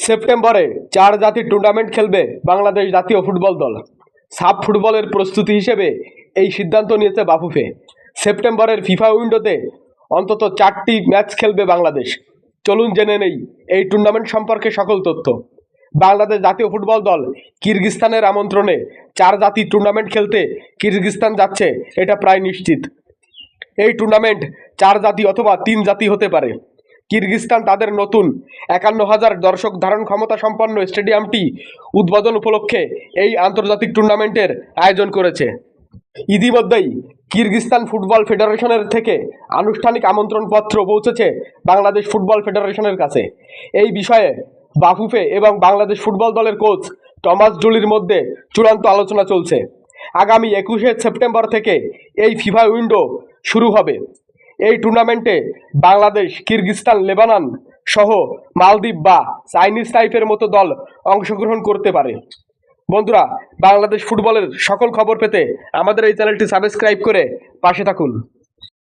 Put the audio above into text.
সেপ্টেম্বরে 4 জাতির টুর্নামেন্ট খেলবে বাংলাদেশ জাতীয় ফুটবল দল। সাফ ফুটবলের প্রস্তুতি হিসেবে এই সিদ্ধান্ত নিয়েছে বাফুফে। সেপ্টেম্বরের ফিফা উইন্ডোতে অন্তত 4টি ম্যাচ খেলবে বাংলাদেশ। চলুন জেনে নেই এই টুর্নামেন্ট সম্পর্কে সকল তথ্য। বাংলাদেশ জাতীয় ফুটবল দল কিরগিজস্তানের আমন্ত্রণে 4 জাতির টুর্নামেন্ট খেলতে কিরগিজস্তান যাচ্ছে, এটা প্রায় নিশ্চিত। এই টুর্নামেন্ট 4 জাতি অথবা 3 জাতি হতে পারে। কিরগিজস্তান তাদের নতুন 51,000 দর্শক ধারণ ক্ষমতা সম্পন্ন স্টেডিয়ামটি উদ্বোধন উপলক্ষে এই আন্তর্জাতিক টুর্নামেন্টের আয়োজন করেছে। ইতিমধ্যেই কিরগিজস্তান ফুটবল ফেডারেশনের থেকে আনুষ্ঠানিক আমন্ত্রণপত্র পৌঁছেছে বাংলাদেশ ফুটবল ফেডারেশনের কাছে। এই বিষয়ে বাফুফে এবং বাংলাদেশ ফুটবল দলের কোচ টমাস ডুলির মধ্যে চূড়ান্ত আলোচনা চলছে। আগামী 21শে সেপ্টেম্বর থেকে এই ফিফা উইন্ডো শুরু হবে। এই টুর্নামেন্টে বাংলাদেশ, কিরগিজস্তান, লেবানন সহ মালদ্বীপ বা চাইনিজ টাইপের মতো দল অংশগ্রহণ করতে পারে। বন্ধুরা, বাংলাদেশ ফুটবলের সকল খবর পেতে আমাদের এই চ্যানেলটি সাবস্ক্রাইব করে পাশে থাকুন।